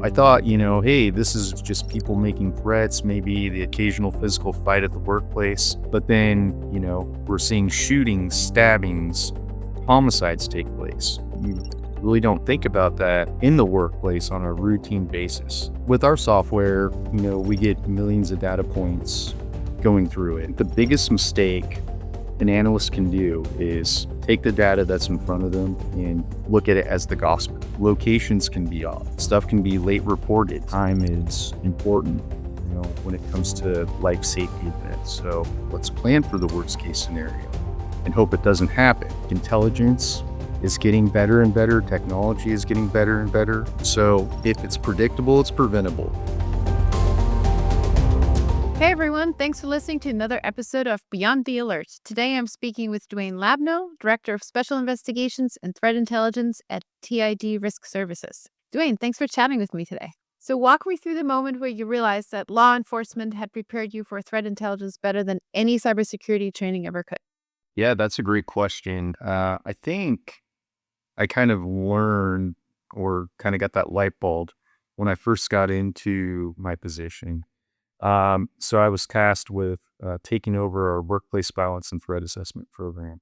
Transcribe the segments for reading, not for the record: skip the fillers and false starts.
I thought, hey, this is just people making threats, maybe the occasional physical fight at the workplace. But then, we're seeing shootings, stabbings, homicides take place. You really don't think about that in the workplace on a routine basis. With our software, we get millions of data points going through it. The biggest mistake an analyst can do is take the data that's in front of them and look at it as the gospel. Locations can be off. Stuff can be late reported. Time is important, when it comes to life safety events. So let's plan for the worst case scenario and hope it doesn't happen. Intelligence is getting better and better. Technology is getting better and better. So if it's predictable, it's preventable. Hey everyone, thanks for listening to another episode of Beyond the Alert. Today I'm speaking with Duaine Labno, Director of Special Investigations and Threat Intelligence at TID Risk Services. Duaine, thanks for chatting with me today. So walk me through the moment where you realized that law enforcement had prepared you for threat intelligence better than any cybersecurity training ever could. Yeah, that's a great question. I think I kind of learned or kind of got that light bulb when I first got into my position. So I was tasked with taking over our workplace violence and threat assessment program.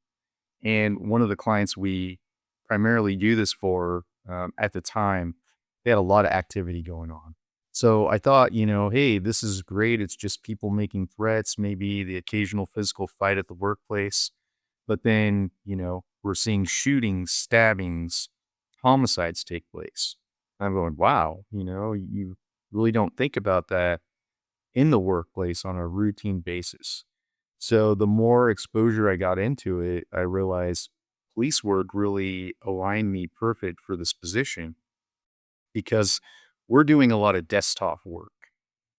And one of the clients we primarily do this for at the time, they had a lot of activity going on. So I thought, hey, this is great. It's just people making threats, maybe the occasional physical fight at the workplace. But then, we're seeing shootings, stabbings, homicides take place. I'm going, wow, you really don't think about that in the workplace on a routine basis. So the more exposure I got into it, I realized police work really aligned me perfect for this position because we're doing a lot of desktop work.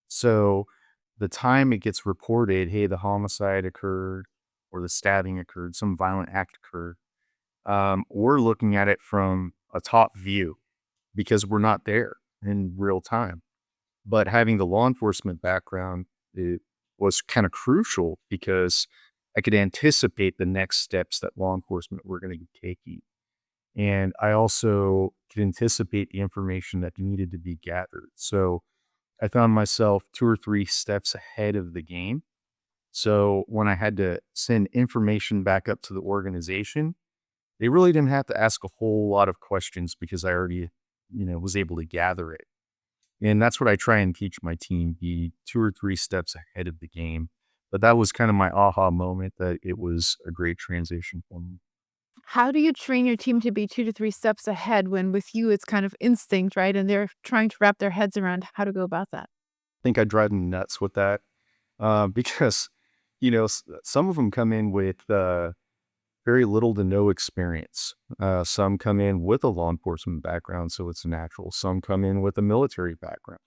So the time it gets reported, hey, the homicide occurred or the stabbing occurred, some violent act occurred, we're looking at it from a top view because we're not there in real time. But having the law enforcement background, it was kind of crucial because I could anticipate the next steps that law enforcement were going to be taking. And I also could anticipate the information that needed to be gathered. So I found myself 2 or 3 steps ahead of the game. So when I had to send information back up to the organization, they really didn't have to ask a whole lot of questions because I already, was able to gather it. And that's what I try and teach my team, be 2 or 3 steps ahead of the game. But that was kind of my aha moment that it was a great transition for me. How do you train your team to be 2 to 3 steps ahead when with you it's kind of instinct, right? And they're trying to wrap their heads around how to go about that. I think I drive them nuts with that because, some of them come in with very little to no experience. Some come in with a law enforcement background, so it's natural. Some come in with a military background.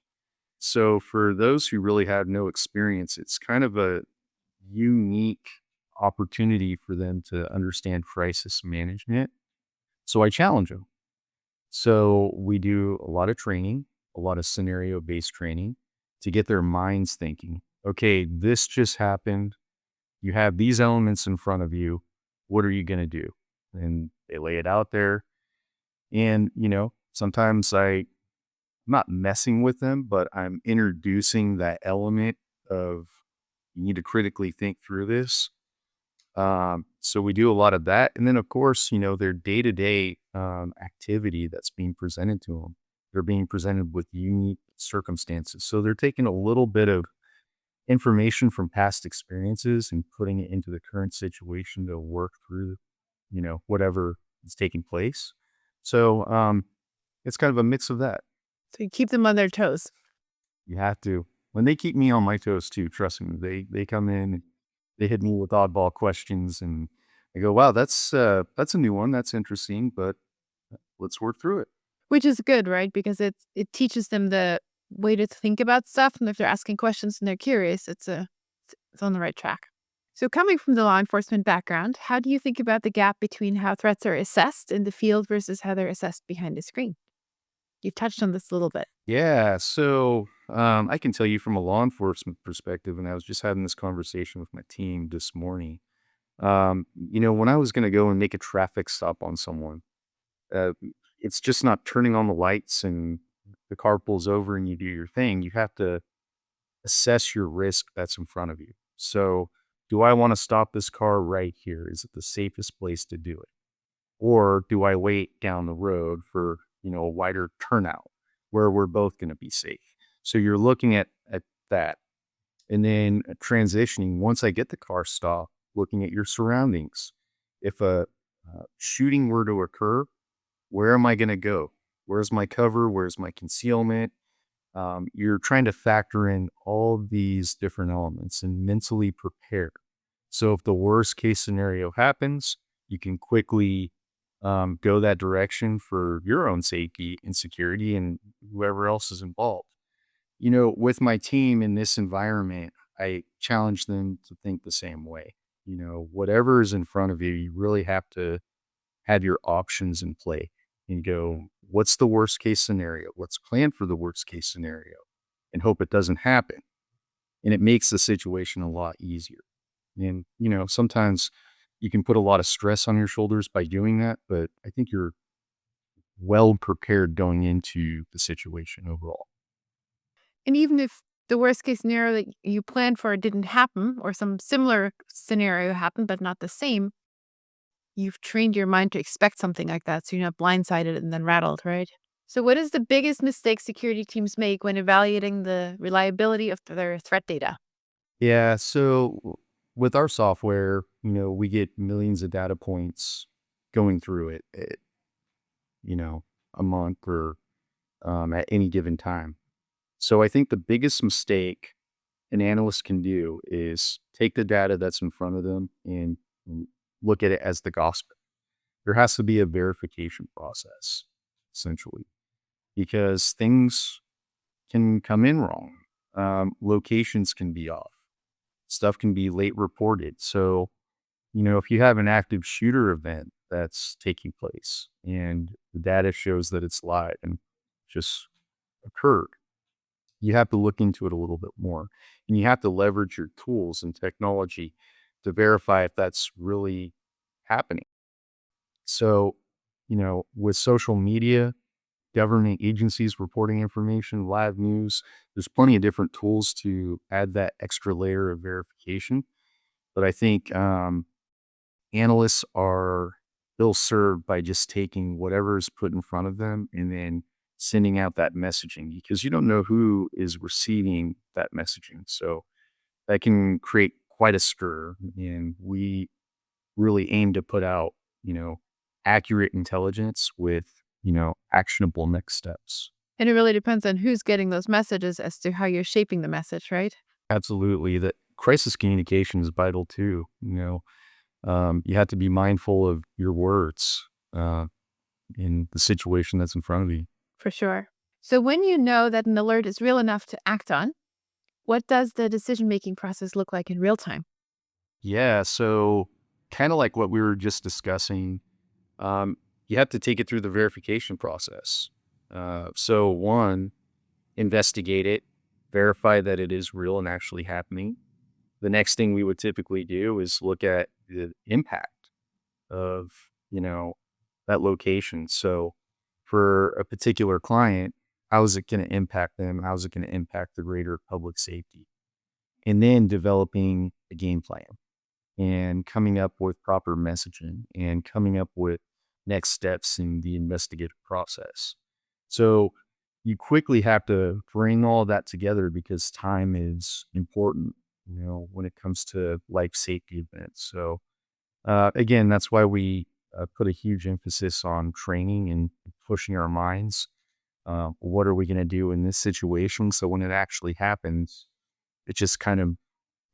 So for those who really have no experience, it's kind of a unique opportunity for them to understand crisis management. So I challenge them. So we do a lot of training, a lot of scenario based training to get their minds thinking, okay, this just happened. You have these elements in front of you. What are you going to do? And they lay it out there. And, sometimes I'm not messing with them, but I'm introducing that element of you need to critically think through this. So we do a lot of that. And then, of course, their day to day activity that's being presented to them. They're being presented with unique circumstances. So they're taking a little bit of information from past experiences and putting it into the current situation to work through, whatever is taking place. So it's kind of a mix of that. So you keep them on their toes. You have to. When they keep me on my toes too, trust me, they come in, they hit me with oddball questions, and I go, "Wow, that's a new one. That's interesting, but let's work through it." Which is good, right? Because it teaches them the way to think about stuff, and if they're asking questions and they're curious, it's on the right track. So coming from the law enforcement background, how do you think about the gap between how threats are assessed in the field versus how they're assessed behind a screen? You've touched on this a little bit. Yeah, so I can tell you from a law enforcement perspective, and I was just having this conversation with my team this morning. When I was going to go and make a traffic stop on someone, uh, it's just not turning on the lights and the car pulls over and you do your thing, you have to assess your risk that's in front of you. So, do I want to stop this car right here? Is it the safest place to do it? Or do I wait down the road for, a wider turnout where we're both going to be safe? So you're looking at that. And then transitioning, once I get the car stopped, looking at your surroundings. If a shooting were to occur, where am I going to go? Where's my cover? Where's my concealment? You're trying to factor in all these different elements and mentally prepare. So if the worst case scenario happens, you can quickly go that direction for your own safety and security and whoever else is involved. With my team in this environment, I challenge them to think the same way. Whatever is in front of you, you really have to have your options in play and go, what's the worst case scenario? Let's plan for the worst case scenario and hope it doesn't happen. And it makes the situation a lot easier. And, sometimes you can put a lot of stress on your shoulders by doing that, but I think you're well prepared going into the situation overall. And even if the worst case scenario that you planned for didn't happen, or some similar scenario happened, but not the same, you've trained your mind to expect something like that. So you're not blindsided and then rattled, right? So, what is the biggest mistake security teams make when evaluating the reliability of their threat data? Yeah. So with our software, we get millions of data points going through it, you know, a month or at any given time. So I think the biggest mistake an analyst can do is take the data that's in front of them and look at it as the gospel. There has to be a verification process, essentially, because things can come in wrong. Locations can be off. Stuff can be late reported. So, if you have an active shooter event that's taking place and the data shows that it's live and just occurred, you have to look into it a little bit more. And you have to leverage your tools and technology to verify if that's really happening. So, with social media, government agencies reporting information, live news, there's plenty of different tools to add that extra layer of verification. But I think analysts are ill served by just taking whatever is put in front of them and then sending out that messaging because you don't know who is receiving that messaging. So that can create quite a stir. And we really aim to put out, you know, accurate intelligence with, actionable next steps. And it really depends on who's getting those messages as to how you're shaping the message, right? Absolutely. That crisis communication is vital too. You have to be mindful of your words in the situation that's in front of you. For sure. So, when you know that an alert is real enough to act on, what does the decision making process look like in real time? Yeah. So, kind of like what we were just discussing, um, you have to take it through the verification process. So, one, investigate it, verify that it is real and actually happening. The next thing we would typically do is look at the impact of, that location. So for a particular client, how is it going to impact them? How is it going to impact the greater public safety? And then developing a game plan and coming up with proper messaging and coming up with next steps in the investigative process. So you quickly have to bring all that together because time is important, when it comes to life safety events. So again, that's why we put a huge emphasis on training and pushing our minds. What are we going to do in this situation? So when it actually happens, it just kind of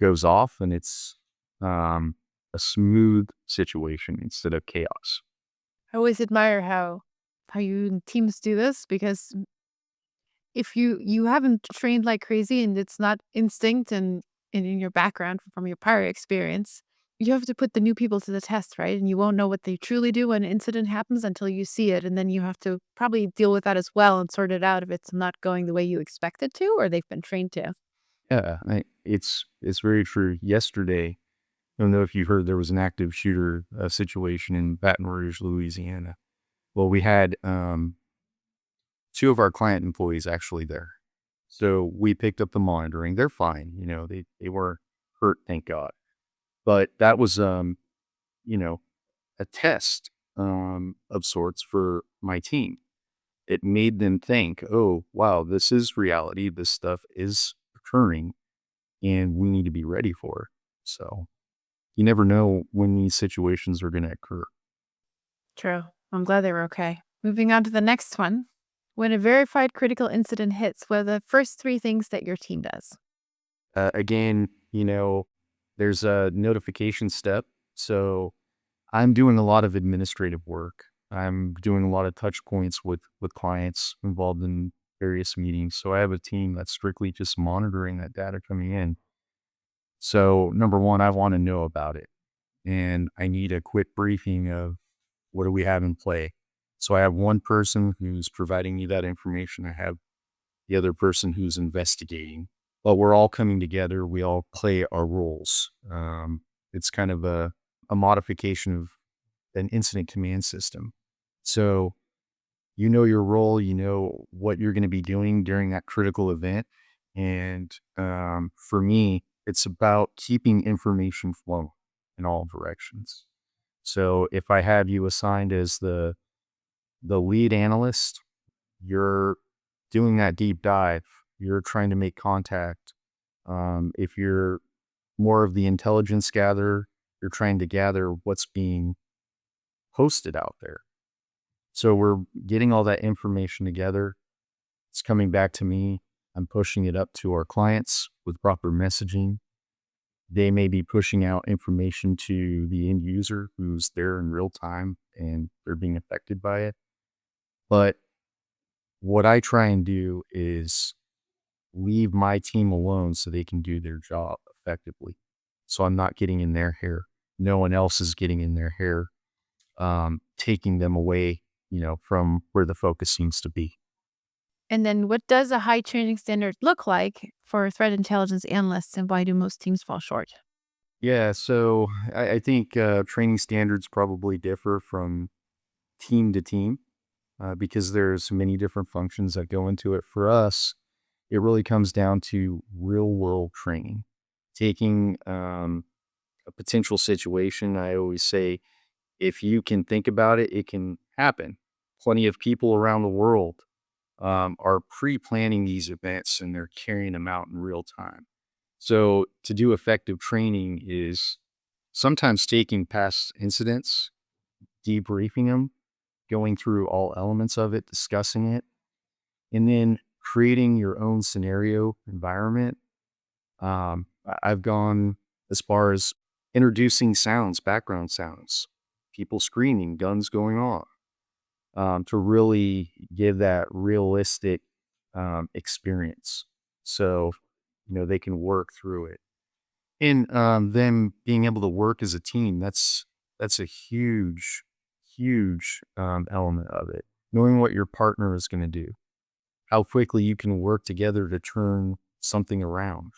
goes off and it's a smooth situation instead of chaos. I always admire how you and teams do this because if you haven't trained like crazy and it's not instinct and in your background from your prior experience, you have to put the new people to the test, right? And you won't know what they truly do when an incident happens until you see it. And then you have to probably deal with that as well and sort it out if it's not going the way you expect it to or they've been trained to. Yeah, it's very true. Yesterday, I don't know if you heard there was an active shooter situation in Baton Rouge, Louisiana. Well, we had two of our client employees actually there. So we picked up the monitoring. They're fine. They weren't hurt, thank God. But that was, you know, a test of sorts for my team. It made them think, oh, wow, this is reality. This stuff is occurring and we need to be ready for it. So you never know when these situations are going to occur. True. I'm glad they were okay. Moving on to the next one. When a verified critical incident hits, what are the first three things that your team does? Again, there's a notification step. So I'm doing a lot of administrative work. I'm doing a lot of touch points with clients involved in various meetings. So I have a team that's strictly just monitoring that data coming in. So number one, I want to know about it, and I need a quick briefing of what do we have in play. So I have one person who's providing me that information. I have the other person who's investigating, but we're all coming together. We all play our roles. It's kind of a modification of an incident command system. So you know your role, you know what you're going to be doing during that critical event. And for me, it's about keeping information flowing in all directions. So if I have you assigned as the lead analyst, you're doing that deep dive. You're trying to make contact. If you're more of the intelligence gatherer, you're trying to gather what's being posted out there. So we're getting all that information together. It's coming back to me. I'm pushing it up to our clients with proper messaging. They may be pushing out information to the end user who's there in real time and they're being affected by it. But what I try and do is leave my team alone so they can do their job effectively. So I'm not getting in their hair. No one else is getting in their hair, taking them away, from where the focus seems to be. And then what does a high training standard look like for threat intelligence analysts, and why do most teams fall short? Yeah, so I think training standards probably differ from team to team because there's many different functions that go into it. For us, it really comes down to real world training, taking a potential situation. I always say, if you can think about it, it can happen. Plenty of people around the world are pre-planning these events and they're carrying them out in real time. So to do effective training is sometimes taking past incidents, debriefing them, going through all elements of it, discussing it, and then creating your own scenario environment. I've gone as far as introducing sounds, background sounds, people screaming, guns going on, to really give that realistic experience. So, they can work through it. And them being able to work as a team, that's a huge, huge element of it. Knowing what your partner is going to do, how quickly you can work together to turn something around.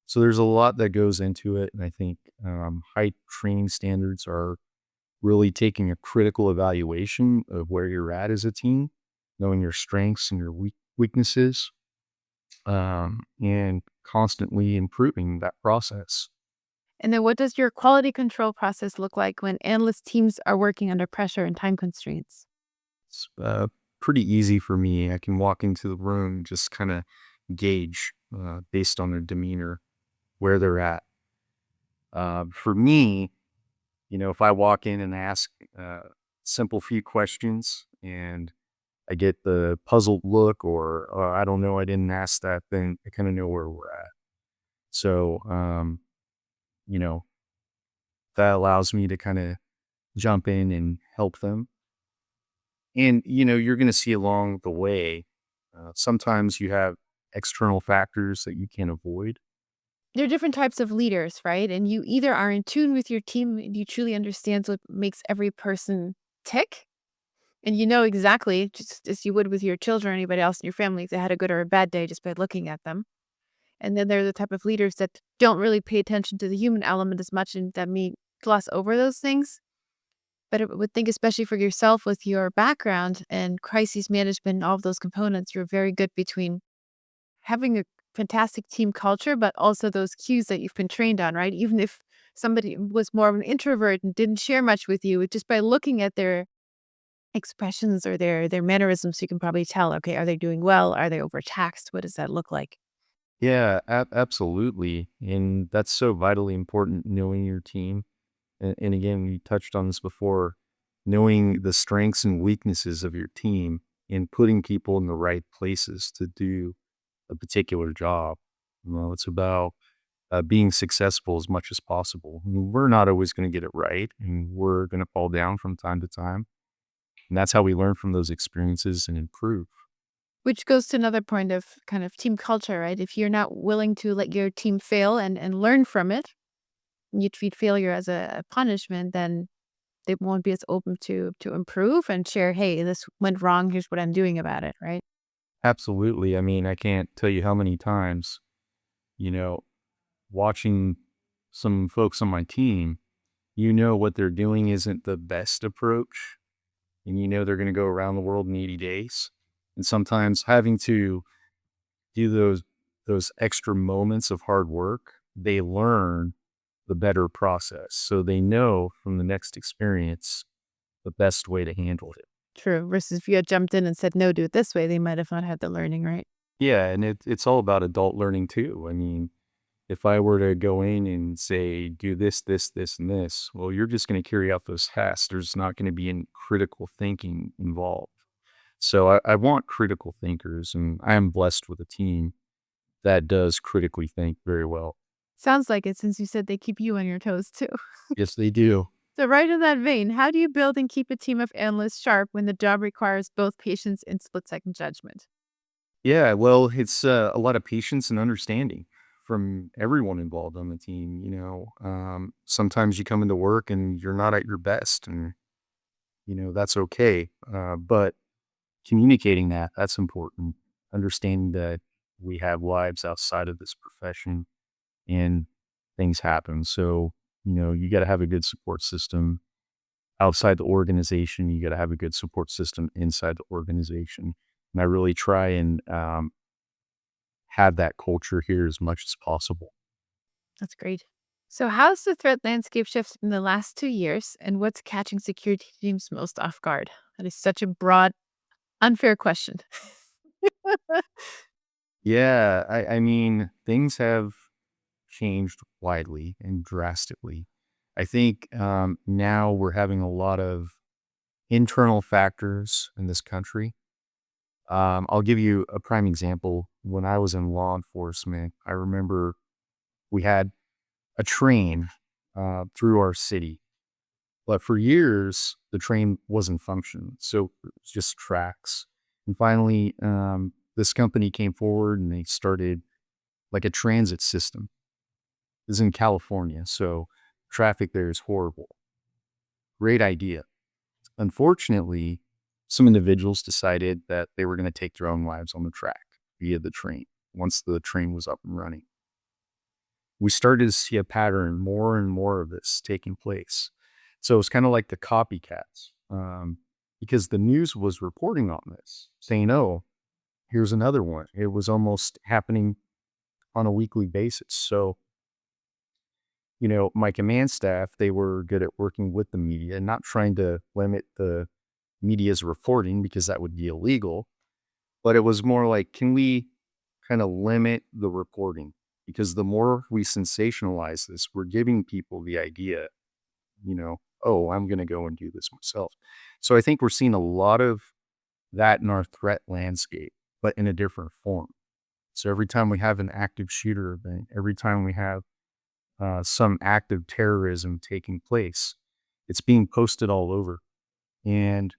So there's a lot that goes into it, and I think high training standards are really taking a critical evaluation of where you're at as a team, knowing your strengths and your weaknesses, and constantly improving that process. And then what does your quality control process look like when analyst teams are working under pressure and time constraints? It's pretty easy for me. I can walk into the room, just kind of gauge based on their demeanor where they're at. For me, if I walk in and ask simple few questions and I get the puzzled look or I don't know, I didn't ask that, then I kind of know where we're at. So, you know, that allows me to kind of jump in and help them. And, you're going to see along the way, sometimes you have external factors that you can't avoid. There are different types of leaders, right? And you either are in tune with your team and you truly understand what makes every person tick. And you know exactly, just as you would with your children or anybody else in your family, if they had a good or a bad day just by looking at them. And then there are the type of leaders that don't really pay attention to the human element as much and that may gloss over those things. But I would think, especially for yourself with your background and crisis management and all of those components, you're very good between having a fantastic team culture, but also those cues that you've been trained on, right? Even if somebody was more of an introvert and didn't share much with you, just by looking at their expressions or their mannerisms, you can probably tell, okay, are they doing well? Are they overtaxed? What does that look like? Yeah, absolutely. And that's so vitally important, knowing your team. And again, we touched on this before, knowing the strengths and weaknesses of your team and putting people in the right places to do a particular job. It's about being successful as much as possible. We're not always going to get it right, and we're going to fall down from time to time. And that's how we learn from those experiences and improve. Which goes to another point of kind of team culture, right? If you're not willing to let your team fail and learn from it, you treat failure as a punishment, then they won't be as open to improve and share, hey, this went wrong. Here's what I'm doing about it, right? Absolutely. I mean, I can't tell you how many times, you know, watching some folks on my team, what they're doing isn't the best approach. And they're going to go around the world in 80 days. And sometimes having to do those extra moments of hard work, they learn the better process. So they know from the next experience the best way to handle it. True. Versus if you had jumped in and said, no, do it this way, they might have not had the learning, right? Yeah, and it's all about adult learning too. I mean, if I were to go in and say, do this, this, this, and this, well, you're just going to carry out those tasks. There's not going to be any critical thinking involved. So I want critical thinkers, and I am blessed with a team that does critically think very well. Sounds like it since you said they keep you on your toes too. Yes, they do. So, right in that vein, how do you build and keep a team of analysts sharp when the job requires both patience and split second judgment? Yeah, well, it's a lot of patience and understanding from everyone involved on the team. Sometimes you come into work and you're not at your best, and that's okay. But communicating that's important. Understanding that we have lives outside of this profession and things happen. So, you got to have a good support system outside the organization. You got to have a good support system inside the organization. And I really try and have that culture here as much as possible. That's great. So, how's the threat landscape shifted in the last 2 years, and what's catching security teams most off guard? That is such a broad, unfair question. Yeah, I mean, things have changed widely and drastically. I think now we're having a lot of internal factors in this country. I'll give you a prime example. When I was in law enforcement, I remember we had a train through our city, but for years the train wasn't functioning, so it was just tracks. And finally, this company came forward and they started like a transit system. This is in California, so traffic there is horrible. Great idea. Unfortunately, some individuals decided that they were going to take their own lives on the track via the train once the train was up and running. We started to see a pattern, more and more of this taking place. So it's kind of like the copycats, because the news was reporting on this, saying, oh, here's another one. It was almost happening on a weekly basis. So, my command staff, they were good at working with the media, not trying to limit the media's reporting because that would be illegal. But it was more like, can we kind of limit the reporting? Because the more we sensationalize this, we're giving people the idea, oh, I'm going to go and do this myself. So I think we're seeing a lot of that in our threat landscape, but in a different form. So every time we have an active shooter event, every time we have some act of terrorism taking place, it's being posted all over. And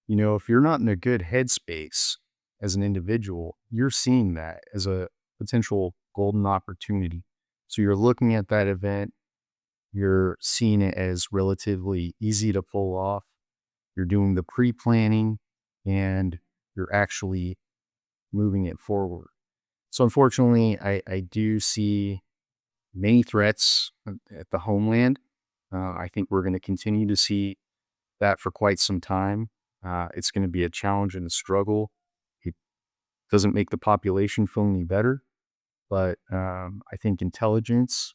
if you're not in a good headspace as an individual, you're seeing that as a potential golden opportunity. So you're looking at that event, you're seeing it as relatively easy to pull off. You're doing the pre planning and you're actually moving it forward. So, unfortunately, I do see many threats at the homeland. I think we're going to continue to see that for quite some time. It's going to be a challenge and a struggle. It doesn't make the population feel any better, but I think intelligence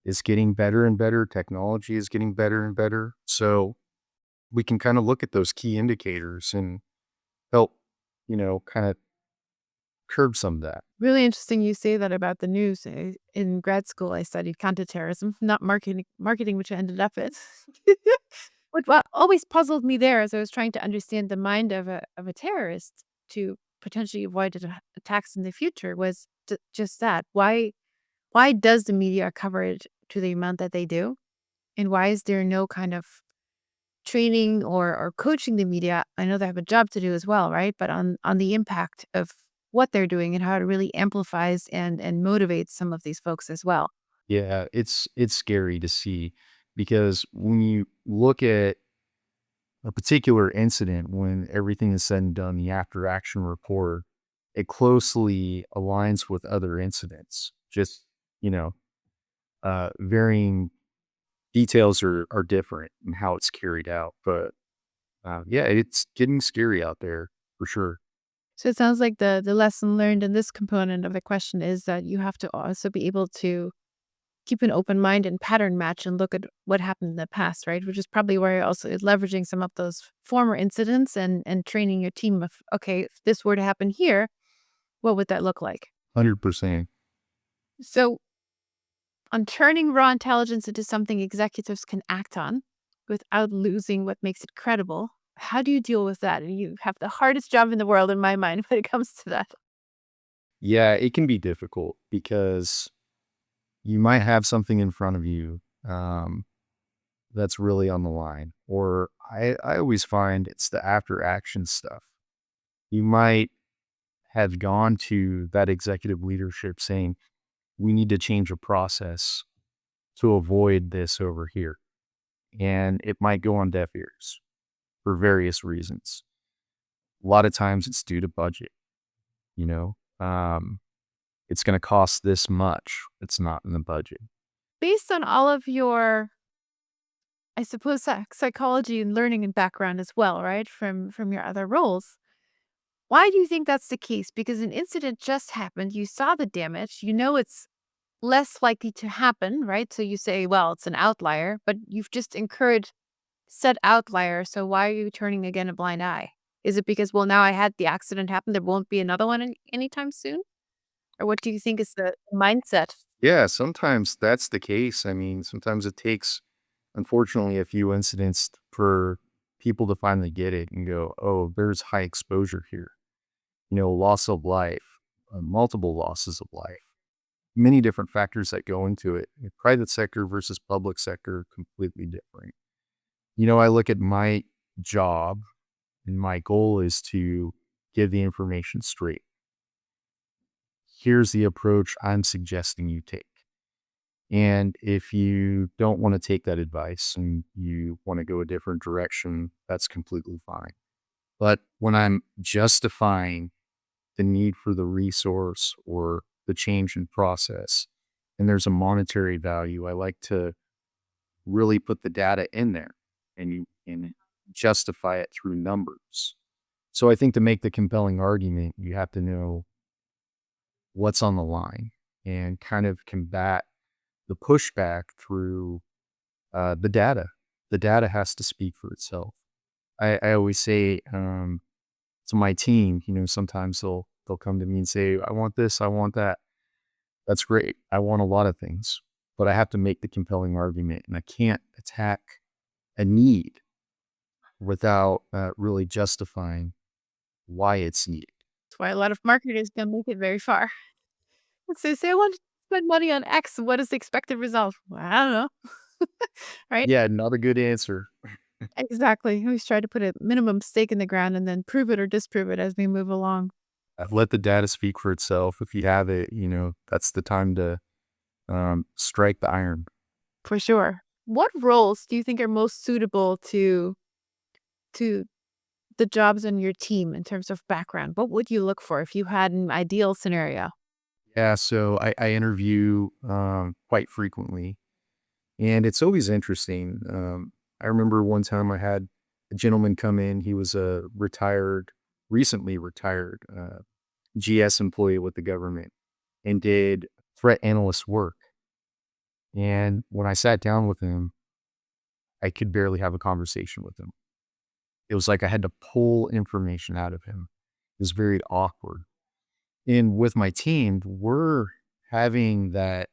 is getting better and better. Technology is getting better and better. So we can kind of look at those key indicators and help, kind of curb some of that. Really interesting you say that about the news. In grad school, I studied counterterrorism, not marketing, which I ended up in. What always puzzled me there as I was trying to understand the mind of a terrorist to potentially avoid attacks in the future was just that. Why does the media cover it to the amount that they do? And why is there no kind of training or coaching the media? I know they have a job to do as well, right? But on the impact of what they're doing and how it really amplifies and motivates some of these folks as well. Yeah, it's scary to see because when you look at a particular incident, when everything is said and done, the after action report, it closely aligns with other incidents. Just, you know, varying details are different in how it's carried out. But yeah, it's getting scary out there for sure. So it sounds like the lesson learned in this component of the question is that you have to also be able to keep an open mind and pattern match and look at what happened in the past, right? Which is probably where you're also leveraging some of those former incidents and training your team of, okay, if this were to happen here, what would that look like? 100%. So on turning raw intelligence into something executives can act on without losing what makes it credible, how do you deal with that? And you have the hardest job in the world in my mind when it comes to that. Yeah, it can be difficult because you might have something in front of you that's really on the line. Or I always find it's the after action stuff. You might have gone to that executive leadership saying, we need to change a process to avoid this over here. And it might go on deaf ears for various reasons. A lot of times it's due to budget, you know, it's going to cost this much. It's not in the budget. Based on all of your, I suppose, psychology and learning and background as well, right? From your other roles. Why do you think that's the case? Because an incident just happened, you saw the damage, you know it's less likely to happen, right? So you say, well, it's an outlier, but you've just incurred said outlier. So why are you turning again a blind eye? Is it because, well, now I had the accident happen, there won't be another one anytime soon? Or what do you think is the mindset? Yeah, sometimes that's the case. I mean, sometimes it takes, unfortunately, a few incidents for people to finally get it and go, oh, there's high exposure here. Loss of life, multiple losses of life, many different factors that go into it. Private sector versus public sector, completely different. I look at my job and my goal is to give the information straight. Here's the approach I'm suggesting you take. And if you don't want to take that advice and you want to go a different direction, that's completely fine. But when I'm justifying the need for the resource or the change in process, and there's a monetary value, I like to really put the data in there and you and justify it through numbers. So I think to make the compelling argument, you have to know what's on the line and kind of combat the pushback through the data. The data has to speak for itself. I always say to my team, sometimes they'll come to me and say, "I want this, I want that." That's great. I want a lot of things, but I have to make the compelling argument, and I can't attack a need without really justifying why it's needed. That's why a lot of marketers don't make it very far. So they say, I want to spend money on X. What is the expected result? Well, I don't know. Right? Yeah, not a good answer. Exactly. We always try to put a minimum stake in the ground and then prove it or disprove it as we move along. Let the data speak for itself. If you have it, that's the time to strike the iron. For sure. What roles do you think are most suitable to the jobs on your team in terms of background? What would you look for if you had an ideal scenario? Yeah, so I interview quite frequently, and it's always interesting. I remember one time I had a gentleman come in. He was a recently retired GS employee with the government and did threat analyst work. And when I sat down with him, I could barely have a conversation with him. It was like I had to pull information out of him. It was very awkward. And with my team, we're having that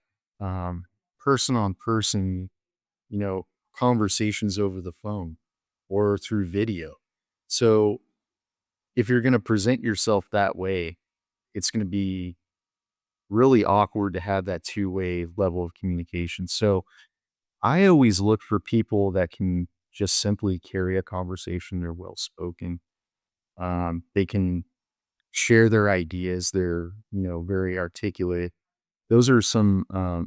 person on person, you know, conversations over the phone or through video. So if you're going to present yourself that way, it's going to be really awkward to have that two-way level of communication. So I always look for people that can just simply carry a conversation. They're well spoken. They can share their ideas. They're, very articulate. Those are some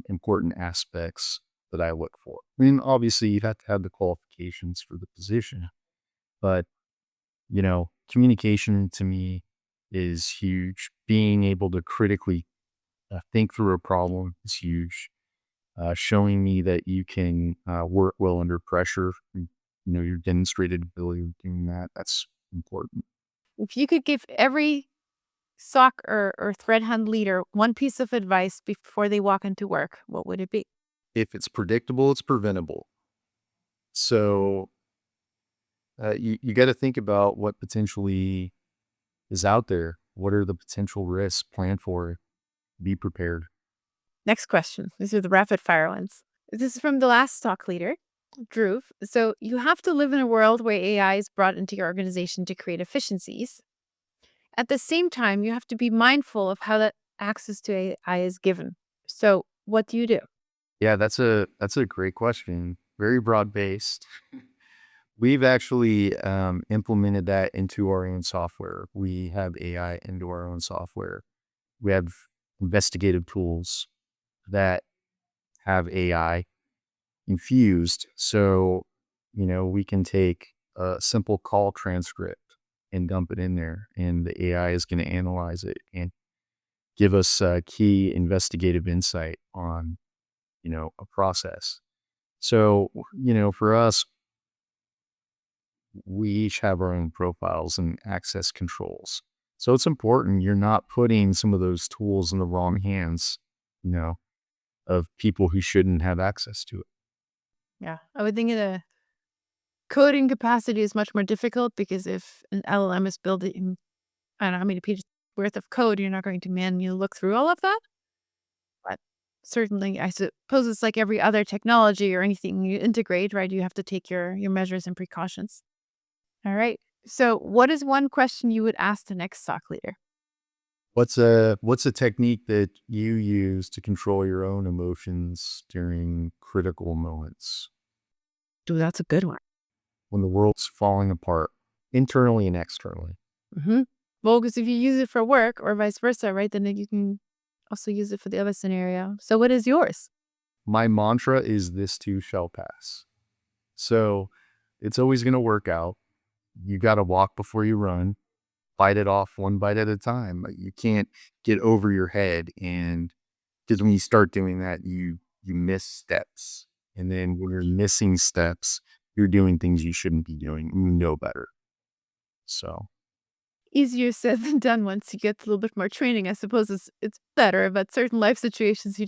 important aspects that I look for. I mean, obviously, you have to have the qualifications for the position, but communication to me is huge. Being able to critically think through a problem is huge. Showing me that you can work well under pressure, your demonstrated ability of doing that, that's important. If you could give every SOC or threat hunt leader one piece of advice before they walk into work, what would it be? If it's predictable, it's preventable. So you got to think about what potentially is out there. What are the potential risks? Plan for it. Be prepared. Next question. These are the rapid fire ones. This is from the last stock leader, Drew. So you have to live in a world where AI is brought into your organization to create efficiencies. At the same time, you have to be mindful of how that access to AI is given. So what do you do? Yeah, that's a great question. Very broad based. We've actually implemented that into our own software. We have AI into our own software. We have investigative tools that have AI infused. So, we can take a simple call transcript and dump it in there, and the AI is going to analyze it and give us key investigative insight on, a process. So, for us, we each have our own profiles and access controls. So it's important you're not putting some of those tools in the wrong hands, you know, of people who shouldn't have access to it. Yeah, I would think the coding capacity is much more difficult because if an LLM is building, I don't know how many pages worth of code, you're not going to manually look through all of that. But certainly, I suppose it's like every other technology or anything you integrate, right? You have to take your measures and precautions. All right. So, what is one question you would ask the next stock leader? What's a technique that you use to control your own emotions during critical moments Dude, that's a good one. when the world's falling apart, internally and externally? Mm-hmm. Well, because if you use it for work or vice versa, right, then you can also use it for the other scenario. So, what is yours? My mantra is this too shall pass. So it's always going to work out. You got to walk before you run, bite it off one bite at a time. Like, you can't get over your head, and because when you start doing that, you miss steps. And then when you're missing steps, you're doing things you shouldn't be doing. You know better. So Easier said than done once you get a little bit more training. I suppose it's better, but certain life situations you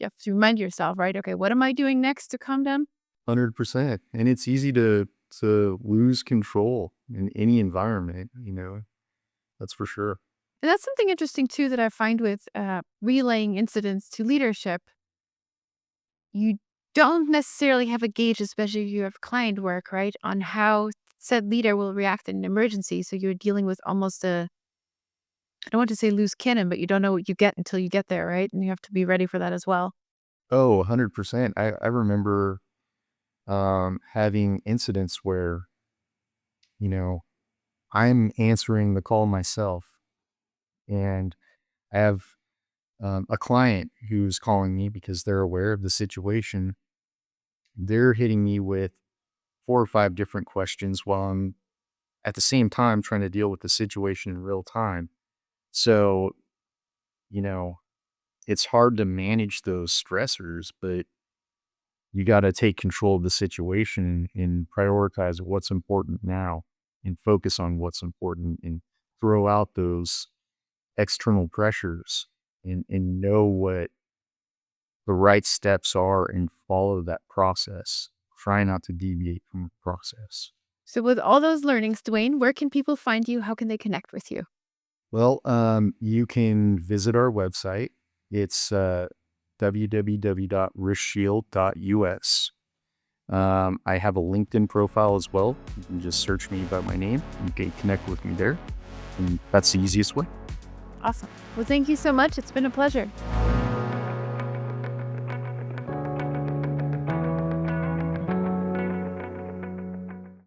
have to remind yourself, right? Okay, what am I doing next to calm down? 100%. And it's easy to lose control in any environment, that's for sure. And that's something interesting too that I find with relaying incidents to leadership. You don't necessarily have a gauge, especially if you have client work, right, on how said leader will react in an emergency. So you're dealing with almost I don't want to say loose cannon, but you don't know what you get until you get there, right? And you have to be ready for that as well. Oh, 100%. I remember having incidents where, you know, I'm answering the call myself, and I have a client who's calling me because they're aware of the situation. They're hitting me with four or five different questions while I'm at the same time trying to deal with the situation in real time. So, you know, it's hard to manage those stressors, but you got to take control of the situation and prioritize what's important now and focus on what's important and throw out those external pressures and know what the right steps are and follow that process. Try not to deviate from the process. So, with all those learnings, Duaine, where can people find you? How can they connect with you? Well, you can visit our website. It's www.riskshield.us. I have a LinkedIn profile as well. You can just search me by my name. You can connect with me there. And that's the easiest way. Awesome. Well, thank you so much. It's been a pleasure.